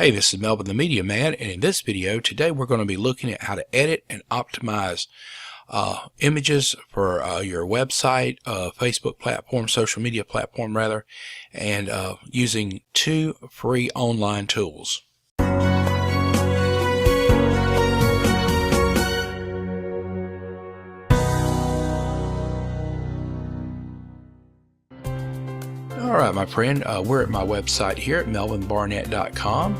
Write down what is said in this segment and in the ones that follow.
Hey, this is Melvin the Media Man, and in this video today we're going to be looking at how to edit and optimize images for your website, Facebook platform, social media platform rather, and using two free online tools. Alright, my friend, we're at my website here at melvinbarnett.com,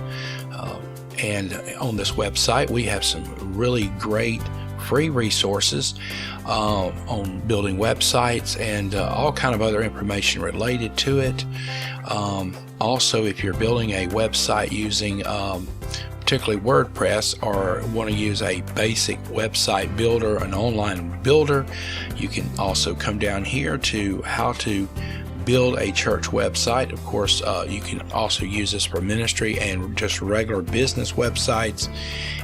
and on this website we have some really great free resources on building websites and all kind of other information related to it. Also, if you're building a website using particularly WordPress, or want to use a basic website builder, an online builder, you can also come down here to how to build a church website. Of course, you can also use this for ministry and just regular business websites.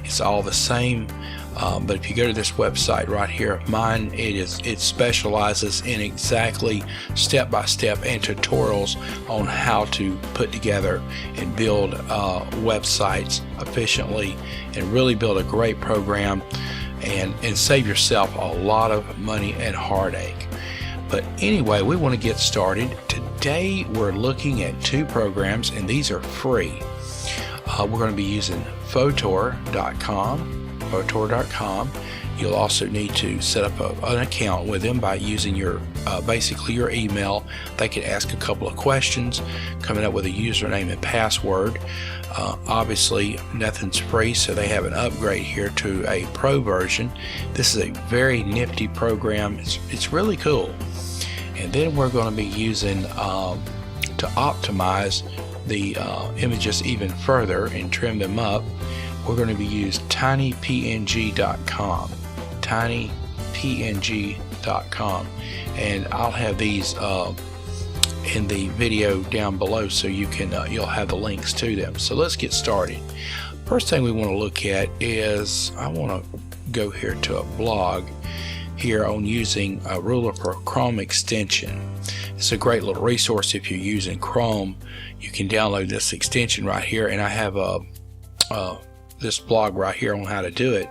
It's all the same. But if you go to this website right here of mine, it specializes in exactly step-by-step and tutorials on how to put together and build websites efficiently and really build a great program and save yourself a lot of money and heartache. But anyway, we want to get started. Today we're looking at two programs, and these are free. We're going to be using Photor.com. You'll also need to set up an account with them by using your basically your email. They can ask a couple of questions, coming up with a username and password. Obviously nothing's free, so they have an upgrade here to a pro version. This is a very nifty program. It's really cool. And then we're going to be using to optimize the images even further and trim them up. We're going to be using tinypng.com, tinypng.com, and I'll have these in the video down below, so you can you'll have the links to them. So let's get started. First thing we want to look at is I want to go here to a blog here on using a ruler for Chrome extension. It's a great little resource if you're using Chrome. You can download this extension right here, and I have this blog right here on how to do it.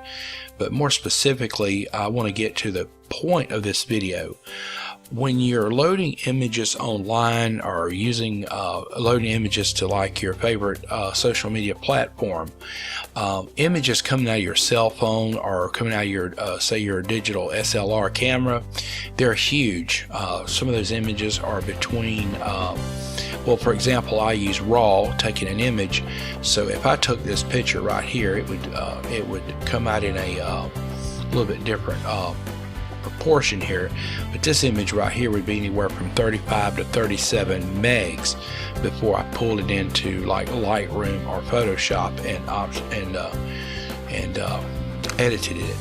But more specifically, I want to get to the point of this video. When you're loading images online or using loading images to like your favorite social media platform, images coming out of your cell phone or coming out of your say your digital SLR camera, they're huge. Some of those images are between well, for example, I use RAW, taking an image. So if I took this picture right here, it would come out in a little bit different proportion here, but this image right here would be anywhere from 35 to 37 megs before I pulled it into like Lightroom or Photoshop and edited it.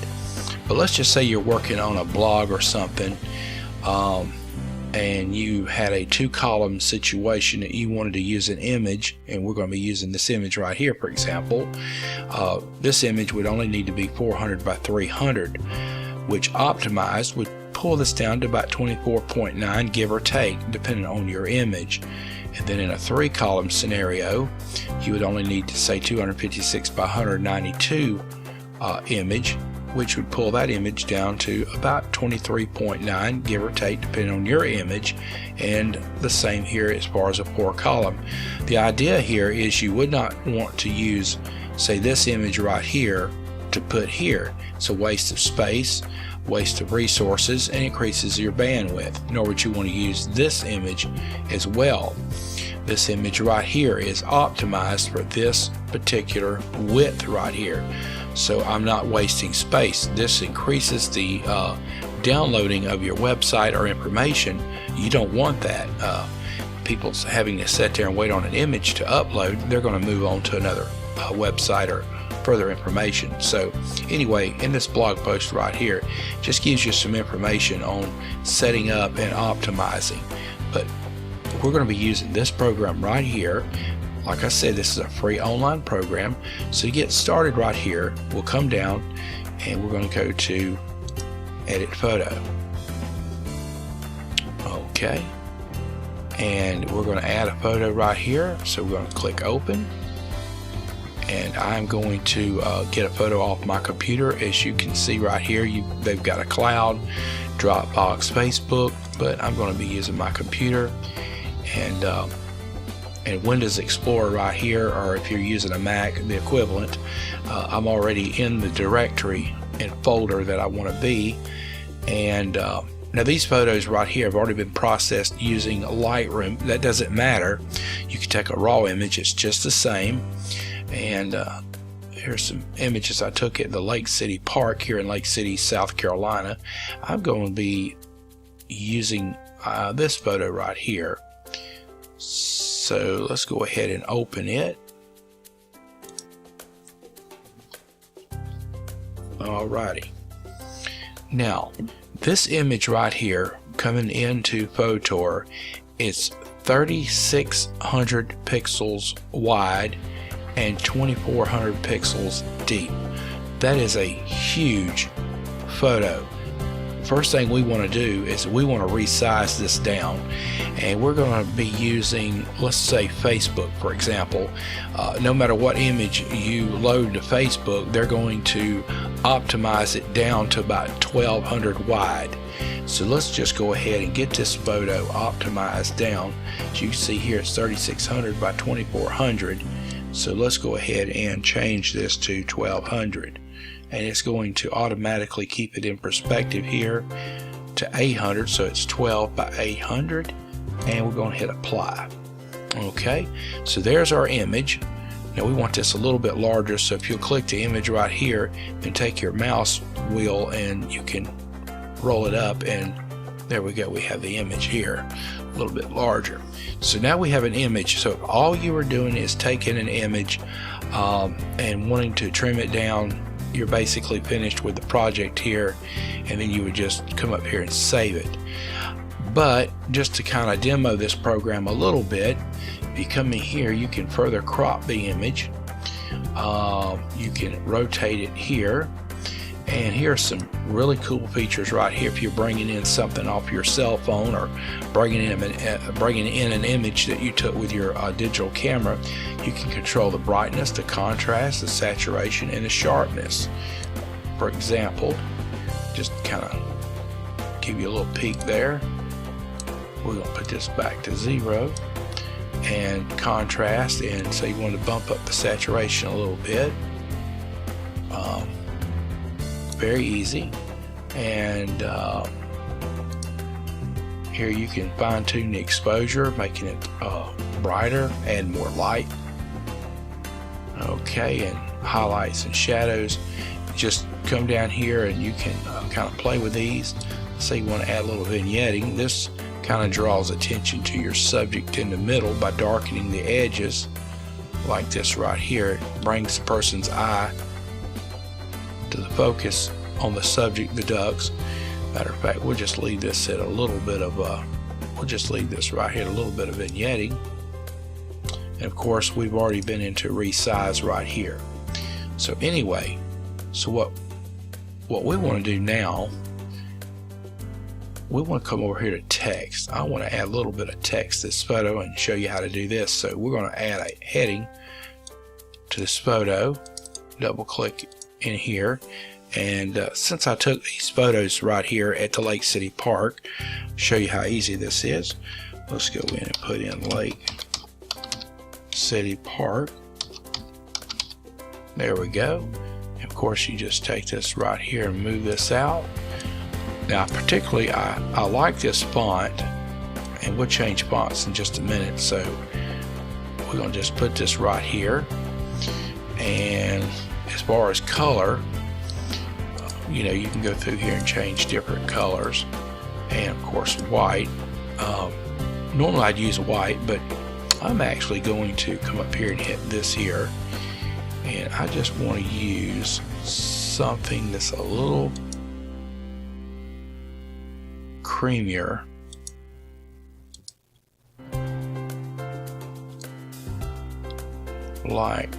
But let's just say you're working on a blog or something, and you had a two-column situation that you wanted to use an image, and we're going to be using this image right here, for example. This image would only need to be 400 by 300, which optimized would pull this down to about 24.9, give or take, depending on your image. And then in a three-column scenario, you would only need to say 256 by 192 image, which would pull that image down to about 23.9, give or take, depending on your image. And the same here as far as a four-column. The idea here is you would not want to use, say, this image right here to put here. It's a waste of space, waste of resources, and increases your bandwidth. Nor would you want to use this image as well. This image right here is optimized for this particular width right here, so I'm not wasting space. This increases the downloading of your website or information. You don't want that. People having to sit there and wait on an image to upload, they're going to move on to another website or further information. So anyway, in this blog post right here, just gives you some information on setting up and optimizing. But we're going to be using this program right here. Like I said, this is a free online program. So to get started right here, we'll come down and we're going to go to Edit Photo. Okay. And we're going to add a photo right here. So we're going to click Open. and I'm going to get a photo off my computer. As you can see right here, they've got a cloud, Dropbox, Facebook, but I'm going to be using my computer, and Windows Explorer right here, or if you're using a Mac, the equivalent. I'm already in the directory and folder that I want to be, and now these photos right here have already been processed using Lightroom. That doesn't matter. You can take a raw image, it's just the same. And here's some images I took at the Lake City Park here in Lake City, South Carolina. I'm going to be using this photo right here. So let's go ahead and open it. Alrighty. Now, this image right here coming into Photor, it's 3600 pixels wide and 2400 pixels deep. That is a huge photo. First thing we want to do is we want to resize this down, and we're going to be using, let's say, Facebook, for example. No matter what image you load to Facebook, they're going to optimize it down to about 1200 wide. So let's just go ahead and get this photo optimized down. As you can see here, it's 3600 by 2400. So let's go ahead and change this to 1200. And it's going to automatically keep it in perspective here to 800, so it's 12 by 800, and we're going to hit apply. Okay, so there's our image. Now we want this a little bit larger, so if you'll click the image right here and take your mouse wheel and you can roll it up, and there we go, we have the image here a little bit larger. So now we have an image. So if all you were doing is taking an image and wanting to trim it down, you're basically finished with the project here, and then you would just come up here and save it. But just to kind of demo this program a little bit, if you come in here, you can further crop the image. You can rotate it here, and here are some really cool features right here. If you're bringing in something off your cell phone, or bringing in an image that you took with your digital camera, you can control the brightness, the contrast, the saturation, and the sharpness. For example, just kind of give you a little peek there. We're going to put this back to 0 and contrast, and so you want to bump up the saturation a little bit. Very easy. And here you can fine-tune the exposure, making it brighter, add more light. Okay, and highlights and shadows. Just come down here and you can kind of play with these. Say you want to add a little vignetting. This kind of draws attention to your subject in the middle by darkening the edges like this right here. It brings the person's eye to the focus on the subject, the ducks. Matter of fact, we'll just leave this at a little bit of we'll just leave this right here, a little bit of vignetting. And of course, we've already been into resize right here. So anyway, so what we want to do now, we want to come over here to text. I want to add a little bit of text to this photo and show you how to do this. So we're going to add a heading to this photo. Double click in here, and since I took these photos right here at the Lake City Park, show you how easy this is. Let's go in and put in Lake City Park. There we go. And of course, you just take this right here and move this out. Now particularly I like this font, and we'll change fonts in just a minute. So we're going to just put this right here, and as far as color, you know, you can go through here and change different colors, and of course white. Normally I'd use white, but I'm actually going to come up here and hit this here, and I just want to use something that's a little creamier. Like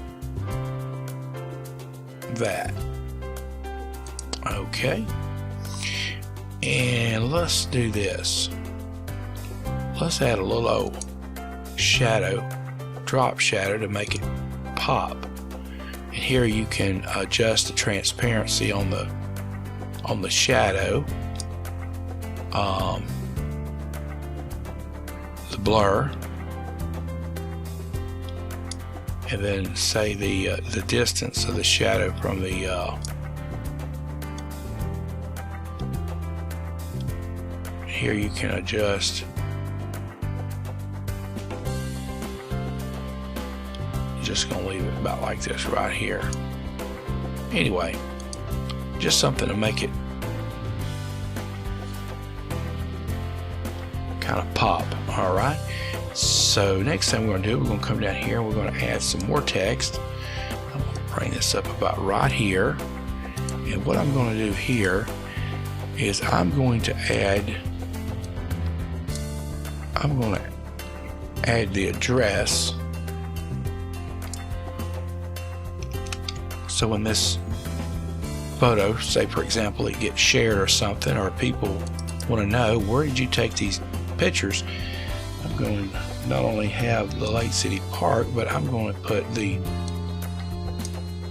that. Okay, and let's do this. Let's add a little shadow, drop shadow, to make it pop. And here you can adjust the transparency on the shadow, the blur, and then say the distance of the shadow from the here you can adjust just gonna leave it about like this right here. Anyway, just something to make it kind of pop. All right, so next thing we're going to do, we're going to come down here and we're going to add some more text. I'm going to bring this up about right here, and what I'm going to do here is I'm going to add the address. So when this photo, say for example, it gets shared or something, or people want to know where did you take these pictures, I'm going to not only have the Lake City Park, but I'm going to put the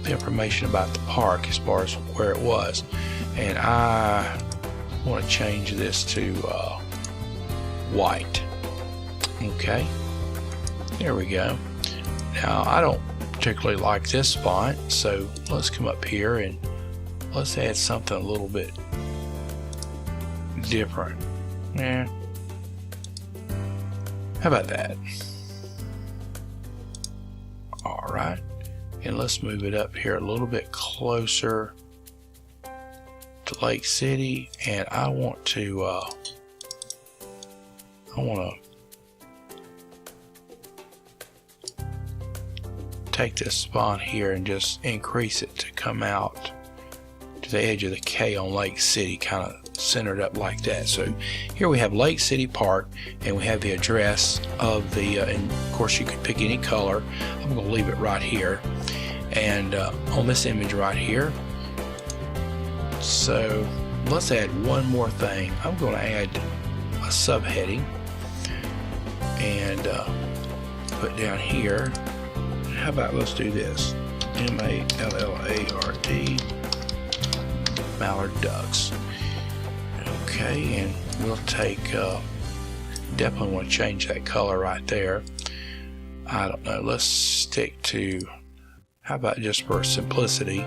information about the park as far as where it was. And I want to change this to white. Okay, there we go. Now I don't particularly like this font, so let's come up here and let's add something a little bit different. Yeah, how about that? All right, and let's move it up here a little bit closer to Lake City, and I want to take this font here and just increase it to come out to the edge of the K on Lake City, kind of centered up like that. So here we have Lake City Park, and we have the address of the and of course you could pick any color. I'm going to leave it right here, and on this image right here. So let's add one more thing. I'm going to add a subheading and put down here. How about let's do this, M-A-L-L-A-R-D, Mallard Ducks. Okay, and we'll take definitely want to change that color right there. I don't know, let's stick to, how about just for simplicity,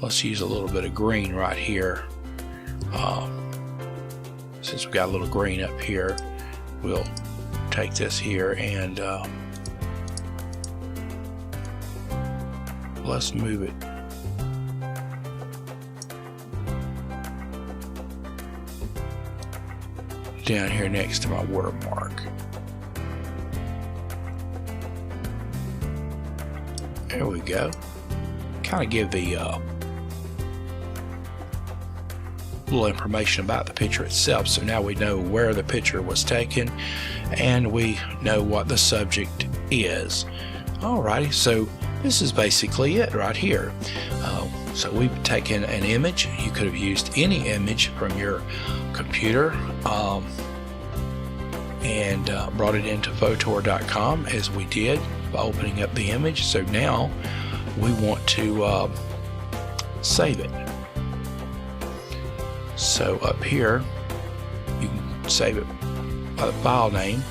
let's use a little bit of green right here. Since we got a little green up here, we'll take this here and let's move it down here next to my watermark. There we go. Kind of give the little information about the picture itself, so now we know where the picture was taken and we know what the subject is. Alrighty, so this is basically it right here. So we've taken an image. You could have used any image from your computer and brought it into Photor.com as we did by opening up the image. So now we want to save it. So up here you can save it by the file name,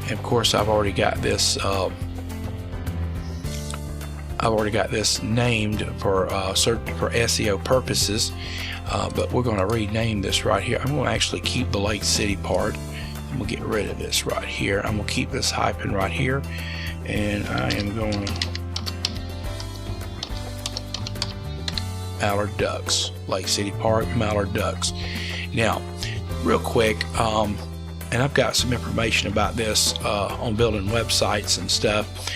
and of course I've already got this named for search for SEO purposes, but we're going to rename this right here. I'm going to actually keep the Lake City part. I'm going to get rid of this right here. I'm going to keep this hyphen right here, and I am going Mallard Ducks, Lake City Park, Mallard Ducks. Now, real quick, and I've got some information about this on building websites and stuff.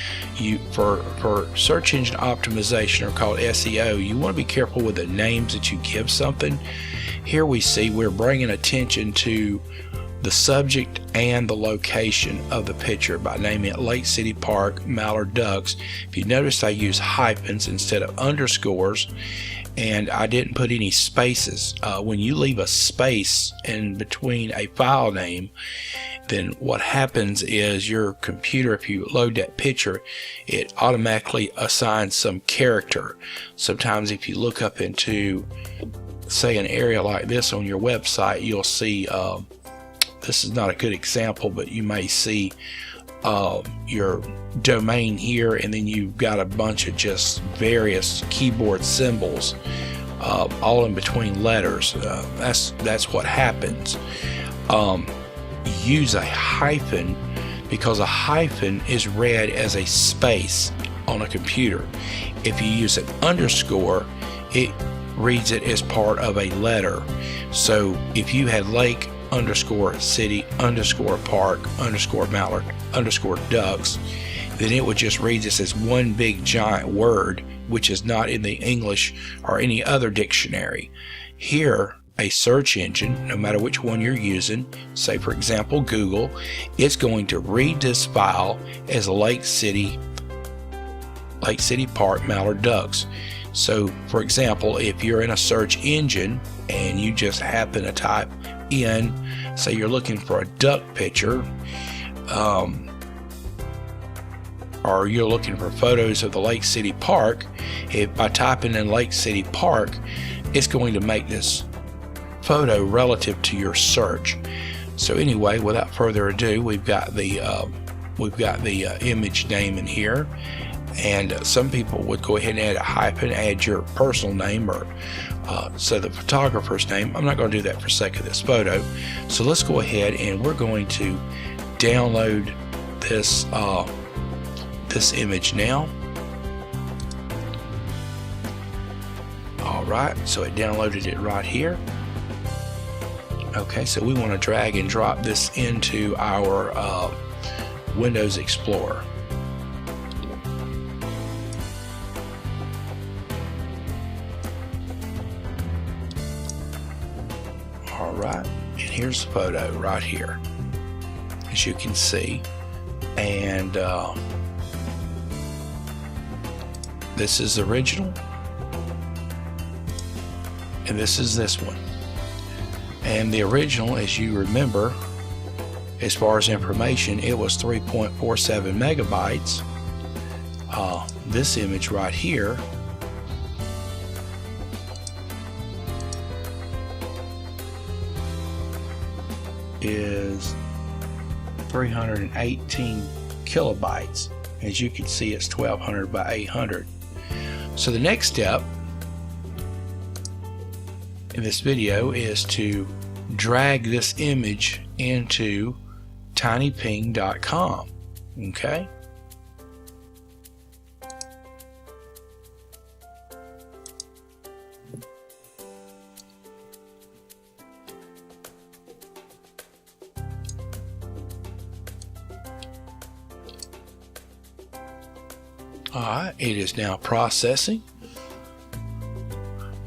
For search engine optimization, or called SEO, you want to be careful with the names that you give something. Here we see we're bringing attention to the subject and the location of the picture by naming it Lake City Park, Mallard Ducks. If you notice, I use hyphens instead of underscores, and I didn't put any spaces. When you leave a space in between a file name, then what happens is your computer, if you load that picture, it automatically assigns some character. Sometimes if you look up into, say, an area like this on your website, you'll see, this is not a good example, but you may see your domain here, and then you've got a bunch of just various keyboard symbols all in between letters. That's what happens. Use a hyphen, because a hyphen is read as a space on a computer. If you use an underscore, it reads it as part of a letter. So if you had lake underscore city underscore park underscore mallard underscore ducks, then it would just read this as one big giant word, which is not in the English or any other dictionary. Here, a search engine, no matter which one you're using, say for example Google, it's going to read this file as Lake City Park Mallard Ducks. So for example, if you're in a search engine and you just happen to type in, say you're looking for a duck picture, or you're looking for photos of the Lake City Park, by typing in Lake City Park, it's going to make this photo relative to your search. So anyway, without further ado, we've got the image name in here, and some people would go ahead and add a hyphen, add your personal name, or so the photographer's name. I'm not going to do that for sake of this photo. So let's go ahead and we're going to download this this image now. Alright, so it downloaded it right here. Okay, so we want to drag and drop this into our Windows Explorer. Alright, and here's the photo right here, as you can see. And this is the original, and this is this one. And the original, as you remember, as far as information, it was 3.47 megabytes. This image right here is 318 kilobytes. As you can see, it's 1200 by 800. So the next step in this video is to drag this image into tinyping.com. Okay? Alright, it is now processing.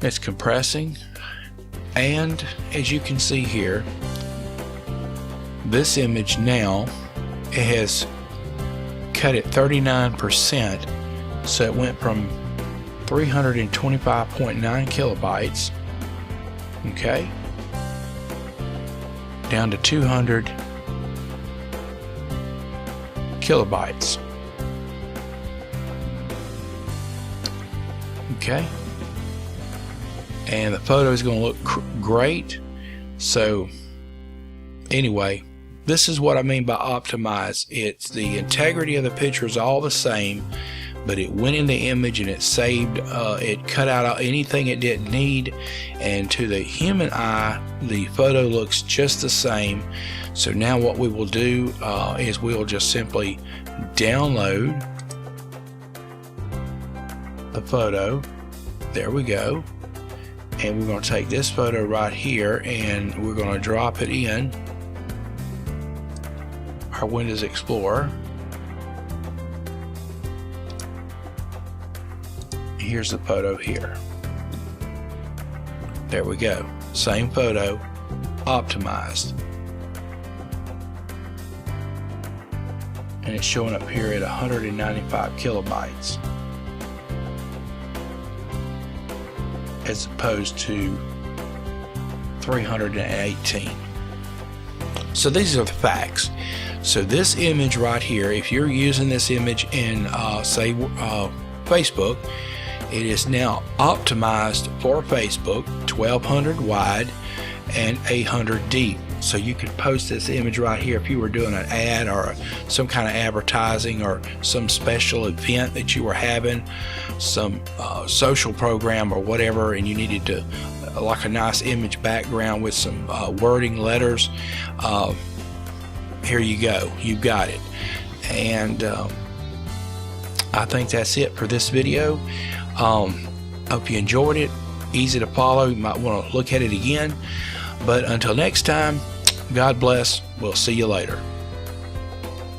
It's compressing. And as you can see here, this image now, it has cut it 39%. So it went from 325.9 kilobytes, okay, down to 200 kilobytes. Okay, and the photo is going to look great. So anyway, this is what I mean by optimize. It's the integrity of the picture is all the same, but it went in the image and it saved, it cut out anything it didn't need, and to the human eye the photo looks just the same. So now what we will do is we will just simply download the photo. There we go. And we're going to take this photo right here and we're going to drop it in our Windows Explorer. Here's the photo here. There we go. Same photo, optimized. And it's showing up here at 195 kilobytes. As opposed to 318. So these are the facts. So this image right here, if you're using this image in say Facebook, it is now optimized for Facebook, 1200 wide and 800 deep. So you could post this image right here if you were doing an ad or some kind of advertising or some special event that you were having, some social program or whatever, and you needed to like a nice image background with some wording, letters. Here you go, you've got it. And I think that's it for this video. Hope you enjoyed it. Easy to follow. You might want to look at it again. But until next time, God bless. We'll see you later.